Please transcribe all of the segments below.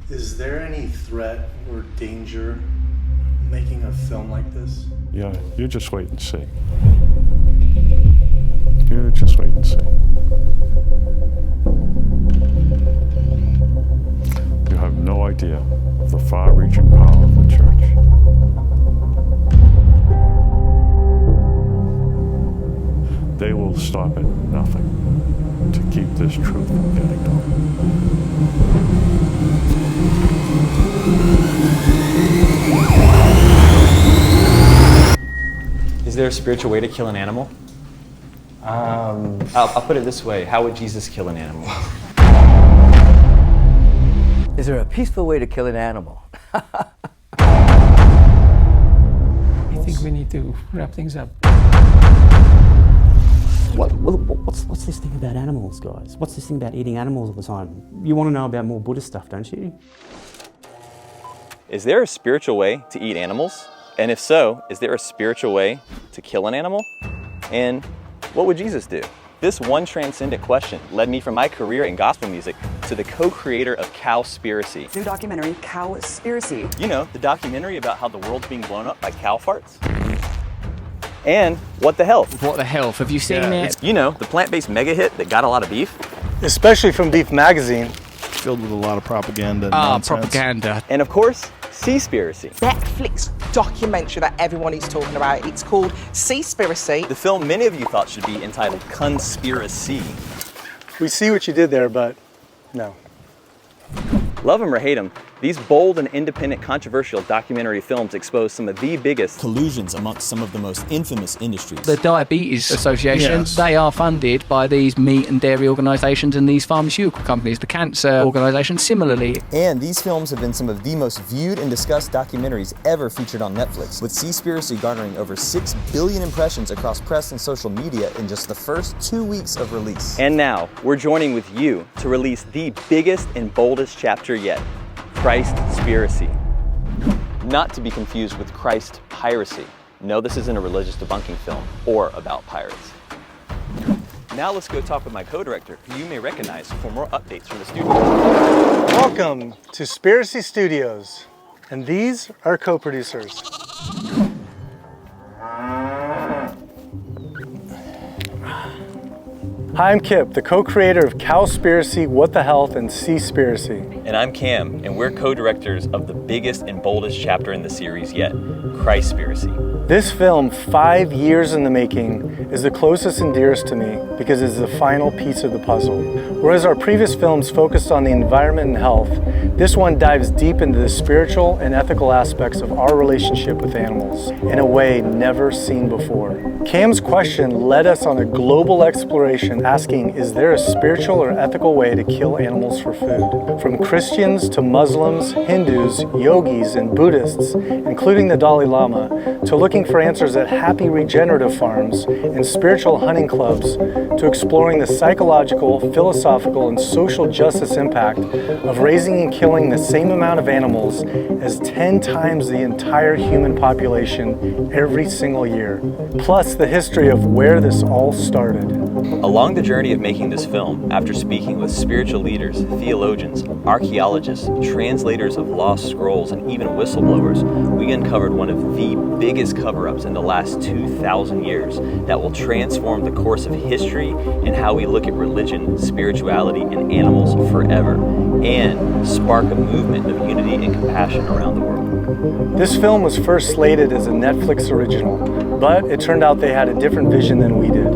Is there any threat or danger making a film like this? Yeah, you just wait and see. You just wait and see. You have no idea of the far-reaching power of the church. They will stop at nothing to keep this truth from getting known. Is there a spiritual way to kill an animal? I'll put it this way. How would Jesus kill an animal? Is there a peaceful way to kill an animal? I think we need to wrap things up. What's this thing about animals, guys? What's this thing about eating animals all the time? You want to know about more Buddhist stuff, don't you? Is there a spiritual way to eat animals? And if so, is there a spiritual way to kill an animal? And what would Jesus do? This one transcendent question led me from my career in gospel music to the co-creator of Cowspiracy. New documentary, Cowspiracy. You know, the documentary about how the world's being blown up by cow farts. And What the Health. What the Health? Have you seen it? You know, the plant-based mega hit that got a lot of beef. Especially from Beef Magazine. Filled with a lot of propaganda and nonsense. Propaganda. And of course, Seaspiracy. Netflix documentary that everyone is talking about. It's called Seaspiracy. The film many of you thought should be entitled Conspiracy. We see what you did there, but no. Love them or hate them, these bold and independent controversial documentary films expose some of the biggest collusions amongst some of the most infamous industries. The Diabetes Association, they are funded by these meat and dairy organisations and these pharmaceutical companies. The Cancer Organisation, similarly. And these films have been some of the most viewed and discussed documentaries ever featured on Netflix, with Seaspiracy garnering over 6 billion impressions across press and social media in just the first 2 weeks of release. And now, we're joining with you to release the biggest and boldest chapter yet, Christspiracy. Not to be confused with Christspiracy. No, this isn't a religious debunking film or about pirates. Now let's go talk with my co-director, who you may recognize for more updates from the studio. Welcome to Spiracy Studios, and these are co-producers. Hi, I'm Kip, the co-creator of Cowspiracy, What the Health, and Seaspiracy. And I'm Cam, and we're co-directors of the biggest and boldest chapter in the series yet, Christspiracy. This film, 5 years in the making, is the closest and dearest to me because it's the final piece of the puzzle. Whereas our previous films focused on the environment and health, this one dives deep into the spiritual and ethical aspects of our relationship with animals in a way never seen before. Cam's question led us on a global exploration asking, is there a spiritual or ethical way to kill animals for food? From Christians to Muslims, Hindus, yogis, and Buddhists, including the Dalai Lama, to looking for answers at happy regenerative farms and spiritual hunting clubs, to exploring the psychological, philosophical, and social justice impact of raising and killing the same amount of animals as 10 times the entire human population every single year. Plus the history of where this all started. Along the journey of making this film, after speaking with spiritual leaders, theologians, archaeologists, translators of lost scrolls, and even whistleblowers, we uncovered one of the biggest cover-ups in the last 2,000 years that will transform the course of history and how we look at religion, spirituality, and animals forever, and spark a movement of unity and compassion around the world. This film was first slated as a Netflix original, but it turned out they had a different vision than we did.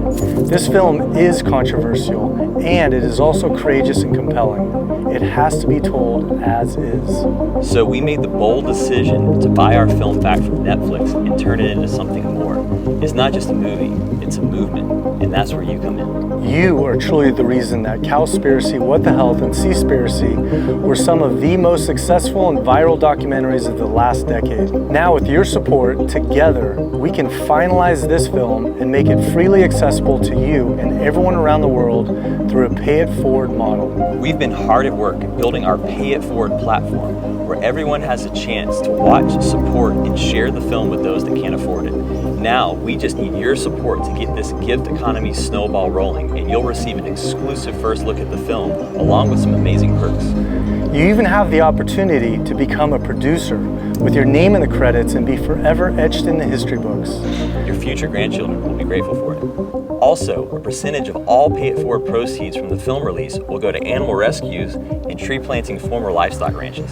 This film is controversial, and it is also courageous and compelling. It has to be told as is. So we made the bold decision to buy our film back from Netflix and turn it into something more. It's not just a movie, it's a movement, and that's where you come in. You are truly the reason that Cowspiracy, What the Health, and Seaspiracy were some of the most successful and viral documentaries of the last decade. Now, with your support, together, we can finalize this film and make it freely accessible to you and everyone around the world through a pay-it-forward model. We've been hard at work work building our Pay It Forward platform, where everyone has a chance to watch, support, and share the film with those that can't afford it. Now, we just need your support to get this gift economy snowball rolling, and you'll receive an exclusive first look at the film, along with some amazing perks. You even have the opportunity to become a producer with your name in the credits and be forever etched in the history books. Your future grandchildren will be grateful for it. Also, a percentage of all Pay It Forward proceeds from the film release will go to animal rescues and tree planting former livestock ranches.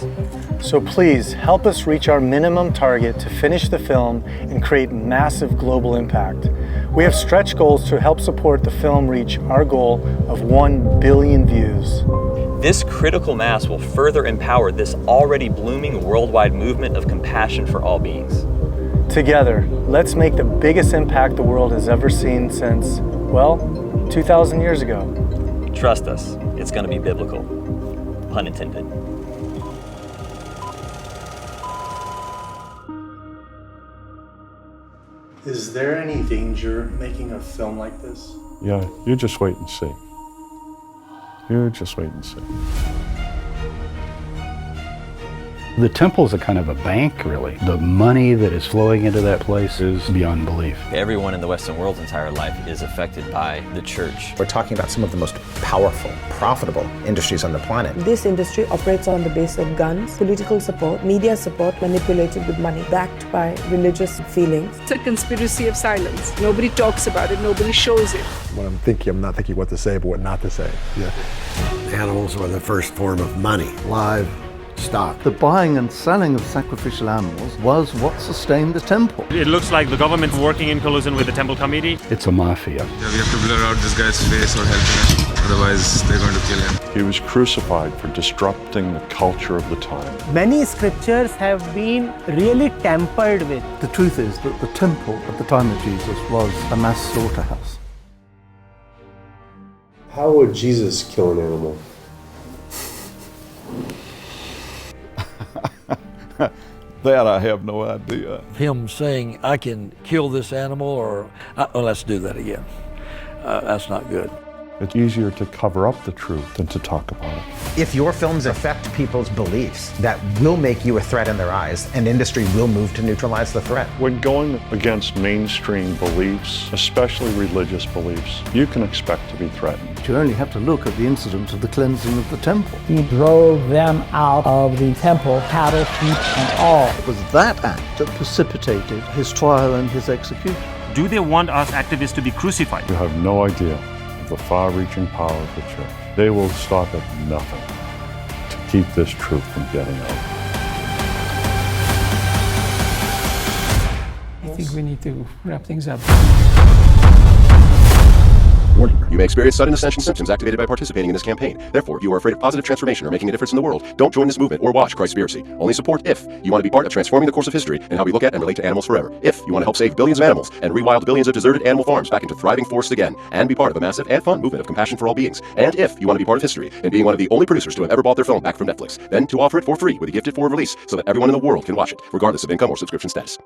So please help us reach our minimum target to finish the film and create massive global impact. We have stretch goals to help support the film reach our goal of 1 billion views. This critical mass will further empower this already blooming worldwide movement of compassion for all beings. Together, let's make the biggest impact the world has ever seen since, well, 2,000 years ago. Trust us, it's going to be biblical. Pun intended. Is there any danger making a film like this? Yeah, you just wait and see. You just wait and see. The temple is a kind of a bank, really. The money that is flowing into that place is beyond belief. Everyone in the Western world's entire life is affected by the church. We're talking about some of the most powerful, profitable industries on the planet. This industry operates on the basis of guns, political support, media support manipulated with money, backed by religious feelings. It's a conspiracy of silence. Nobody talks about it, nobody shows it. When I'm thinking, I'm not thinking what to say, but what not to say. Yeah. Animals were the first form of money. Live stock. The buying and selling of sacrificial animals was what sustained the temple. It looks like the government's working in collusion with the temple committee. It's a mafia. Yeah, we have to blur out this guy's face or help him, otherwise they're going to kill him. He was crucified for disrupting the culture of the time. Many scriptures have been really tampered with. The truth is that the temple at the time of Jesus was a mass slaughterhouse. How would Jesus kill an animal? That I have no idea. Him saying, I can kill this animal, or let's do that again. That's not good. It's easier to cover up the truth than to talk about it. If your films affect people's beliefs, that will make you a threat in their eyes, and industry will move to neutralize the threat. When going against mainstream beliefs, especially religious beliefs, you can expect to be threatened. You only have to look at the incident of the cleansing of the temple. He drove them out of the temple, cattle, sheep, and all. It was that act that precipitated his trial and his execution. Do they want us activists to be crucified? You have no idea of the far-reaching power of the church. They will stop at nothing to keep this truth from getting out. I think we need to wrap things up. Warning, you may experience sudden ascension symptoms activated by participating in this campaign. Therefore, if you are afraid of positive transformation or making a difference in the world, don't join this movement or watch Christspiracy. Only support if you want to be part of transforming the course of history and how we look at and relate to animals forever. If you want to help save billions of animals and rewild billions of deserted animal farms back into thriving forests again and be part of a massive and fun movement of compassion for all beings. And if you want to be part of history and being one of the only producers to have ever bought their film back from Netflix, then to offer it for free with a gifted forward release so that everyone in the world can watch it, regardless of income or subscription status.